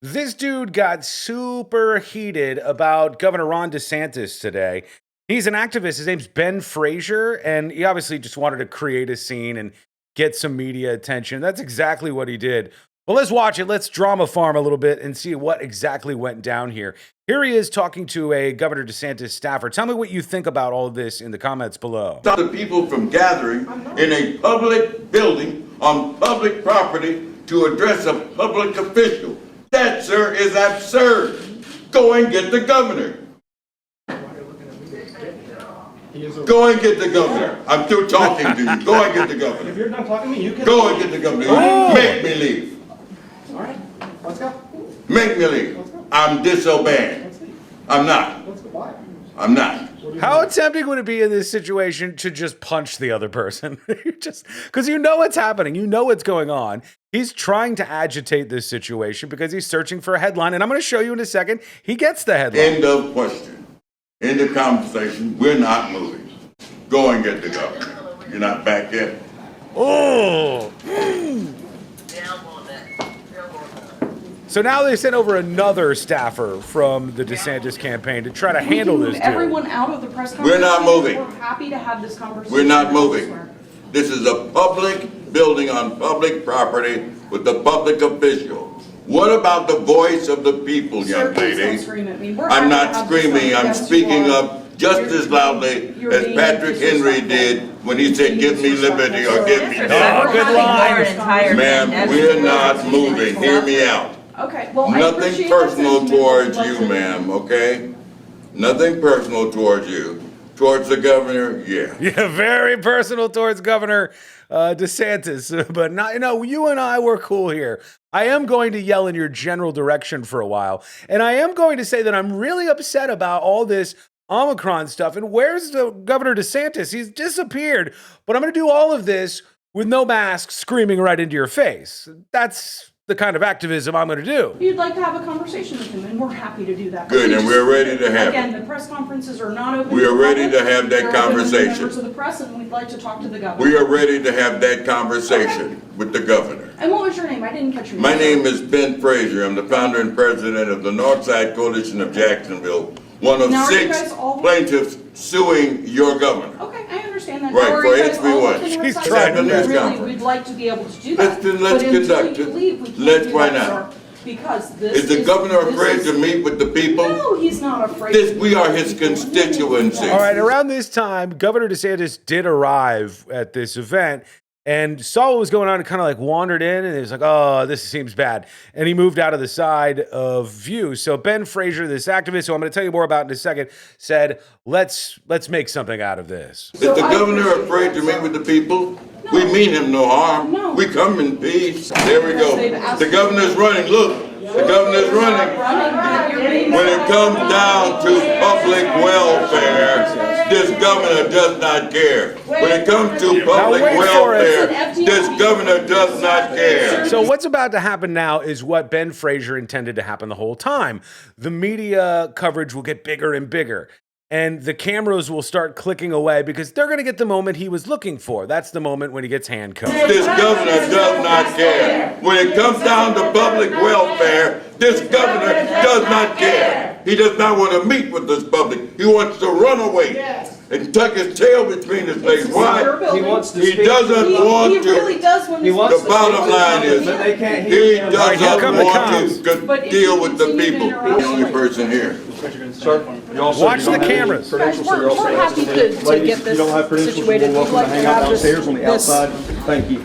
This dude got super heated about Governor Ron DeSantis today. He's an activist. His name's Ben Frazier, and he obviously just wanted to create a scene and get some media attention. That's exactly what he did. Well, let's watch it. Let's drama farm a little bit and see what exactly went down here. Here he is talking to a Governor DeSantis staffer. Tell me what you think about all of this in the comments below. Stop the people from gathering in a public building on public property to address a public official. That, sir, is absurd. Go and get the governor. Go and get the governor. I'm still talking to you. Go and get the governor. If you're not talking to me, you can go and get the governor. Make me leave. All right, let's go. Make me leave. I'm disobeying. I'm not. I'm not. How tempting would it be in this situation to just punch the other person? Just because you know what's happening, you know what's going on. He's trying to agitate this situation because he's searching for a headline, and I'm going to show you in a second. He gets the headline. End of question. End of conversation. We're not moving. Go and get the governor. You're not back yet. Oh. So now they sent over another staffer from the DeSantis campaign to try to handle this dude. Everyone out of the press conference. We're not moving. We're happy to have this conversation. We're not moving. This is a public building on public property with the public official. What about the voice of the people, young lady? I'm not screaming. I'm speaking up just as loudly as Patrick Henry did when he said, "Give me liberty or give me death." Good line. Ma'am, we're not moving. Hear me out. Okay, well, nothing personal towards you, ma'am, okay? Nothing personal towards you. Towards the governor, yeah. Yeah, very personal towards Governor DeSantis. But not, you and I were cool here. I am going to yell in your general direction for a while. And I am going to say that I'm really upset about all this Omicron stuff. And where's the Governor DeSantis? He's disappeared. But I'm going to do all of this with no mask, screaming right into your face. That's the kind of activism I'm going to do. You'd like to have a conversation with him, and we're happy to do that. Good, and we're ready to have it. Again, the press conferences are not open. We are ready to have that conversation. Members of the press, and we'd like to talk to the governor. We are ready to have that conversation with the governor. And what was your name? I didn't catch your name. My name is Ben Frazier. I'm the founder and president of the Northside Coalition of Jacksonville, one of 6 plaintiffs suing your governor. Okay, I understand that. Right, for HB1. He's trying to news Really, conference. we'd like to be able to do that. Let's conduct it. Let's find out. Because this Is the governor afraid to meet with the people? No, he's not afraid. We are his constituency. All right, around this time, Governor DeSantis did arrive at this event and saw what was going on and kind of like wandered in, and he was like, oh, this seems bad. And he moved out of the side of view. So Ben Frazier, this activist, who I'm going to tell you more about in a second, said, let's make something out of this. Is the governor afraid to meet with the people? No. We mean him no harm. No. We come in peace. There we go. The governor's running. Look, the governor's running. When it comes down to public welfare, this governor does not care. When it comes to public welfare, this governor does not care. So what's about to happen now is what Ben Frazier intended to happen the whole time. The media coverage will get bigger and bigger, and the cameras will start clicking away because they're going to get the moment he was looking for. That's the moment when he gets handcuffed. This governor does not care. When it comes down to public welfare, this governor does not care. He does not want to meet with this public. He wants to run away and tuck his tail between his legs. Why? He wants to He doesn't want to. He really does want to. The bottom line is, he doesn't want to deal with the people. The only person here. Sir, Watch the cameras. We're happy to get this situated. We'd like to have this. Thank you.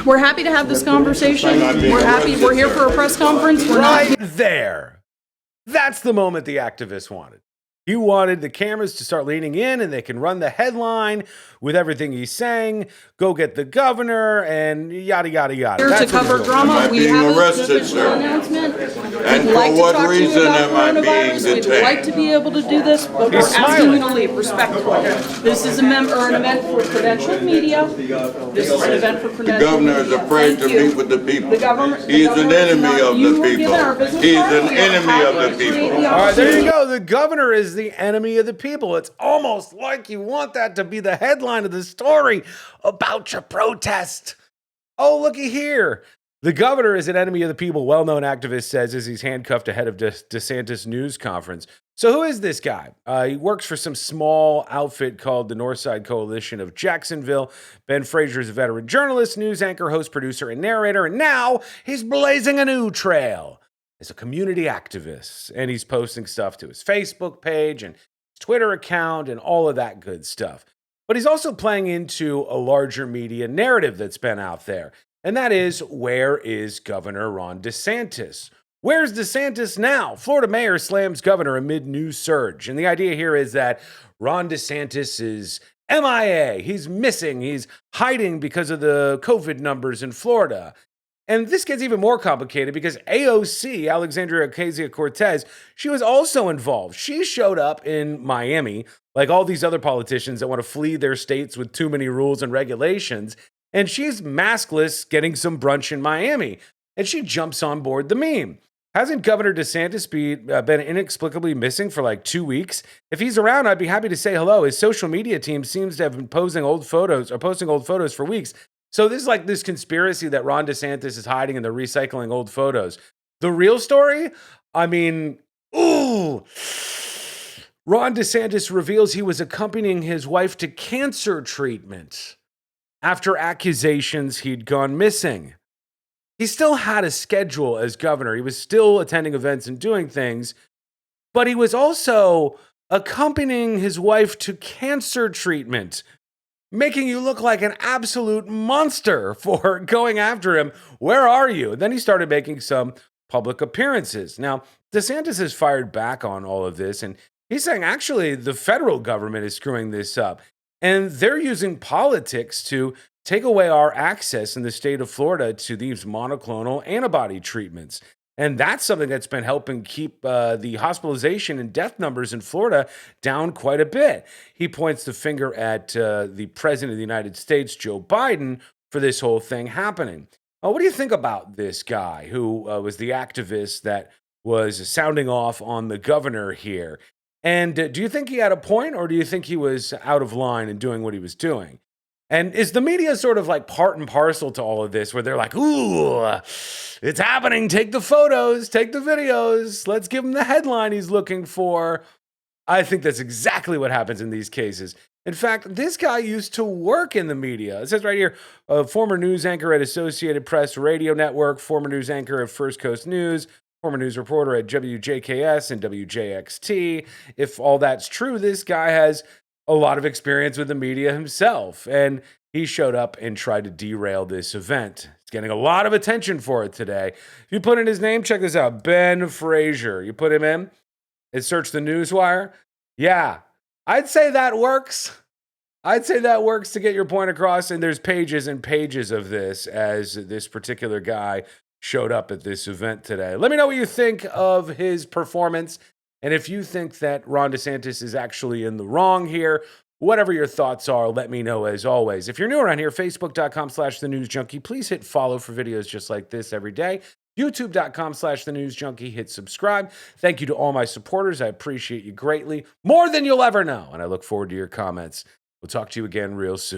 We're happy to have this conversation. We're happy. We're here for a press conference. We're Right there. That's the moment the activists wanted. He wanted the cameras to start leaning in and they can run the headline with everything he's saying, go get the governor, and yada, yada, yada. here to cover drama. We have arrested, an sir. announcement. And We'd like for to what talk to you reason about am I being coronavirus. We'd detained? like to be able to do this, but we're He's asking you smiling. to leave respectfully. This is an event for credentialed media. This is an event for The credentialed governor is media. afraid to Thank you. meet with the people. The government. He's an enemy of You the were given our people. business He's card. an We are enemy of happy the to create people. the All right, there you opportunity. go. The governor is the enemy of the people. It's almost like you want that to be the headline of the story about your protest. Oh, looky here. The governor is an enemy of the people, well-known activist says as he's handcuffed ahead of DeSantis news conference. So who is this guy? He works for some small outfit called the Northside Coalition of Jacksonville. Ben Frazier is a veteran journalist, news anchor, host, producer, and narrator, and now he's blazing a new trail as a community activist. And he's posting stuff to his Facebook page and his Twitter account and all of that good stuff. But he's also playing into a larger media narrative that's been out there. And that is, where is Governor Ron DeSantis? Where's DeSantis now? Florida mayor slams governor amid news surge. And the idea here is that Ron DeSantis is MIA. He's missing. He's hiding because of the COVID numbers in Florida. And this gets even more complicated because AOC, Alexandria Ocasio-Cortez, she was also involved. She showed up in Miami, like all these other politicians that want to flee their states with too many rules and regulations. And she's maskless getting some brunch in Miami. And she jumps on board the meme. Hasn't Governor DeSantis been inexplicably missing for like 2 weeks? If he's around, I'd be happy to say hello. His social media team seems to have been posting old photos for weeks. So this is like this conspiracy that Ron DeSantis is hiding and they're recycling old photos. The real story? I mean, Ron DeSantis reveals he was accompanying his wife to cancer treatment after accusations he'd gone missing. He still had a schedule as governor. He was still attending events and doing things, but he was also accompanying his wife to cancer treatment, making you look like an absolute monster for going after him. Where are you? Then he started making some public appearances. Now, DeSantis has fired back on all of this, and he's saying actually the federal government is screwing this up. And they're using politics to take away our access in the state of Florida to these monoclonal antibody treatments. And that's something that's been helping keep the hospitalization and death numbers in Florida down quite a bit. He points the finger at the president of the United States, Joe Biden, for this whole thing happening. What do you think about this guy who was the activist that was sounding off on the governor here? And do you think he had a point, or do you think he was out of line and doing what he was doing? And is the media sort of like part and parcel to all of this, where they're like, ooh, it's happening. Take the photos, take the videos. Let's give him the headline he's looking for. I think that's exactly what happens in these cases. In fact, this guy used to work in the media. It says right here, a former news anchor at Associated Press Radio Network, former news anchor at First Coast News, former news reporter at WJKS and WJXT. If all that's true, this guy has a lot of experience with the media himself, and he showed up and tried to derail this event. He's getting a lot of attention for it today. If you put in his name, check this out, Ben Frazier. You put him in and search the Newswire. Yeah, I'd say that works. I'd say that works to get your point across, and there's pages and pages of this as this particular guy showed up at this event today. Let me know what you think of his performance. And if you think that Ron DeSantis is actually in the wrong here, whatever your thoughts are, let me know as always. If you're new around here, facebook.com/thenewsjunkie. Please hit follow for videos just like this every day. youtube.com/thenewsjunkie. Hit subscribe. Thank you to all my supporters. I appreciate you greatly, more than you'll ever know. And I look forward to your comments. We'll talk to you again real soon.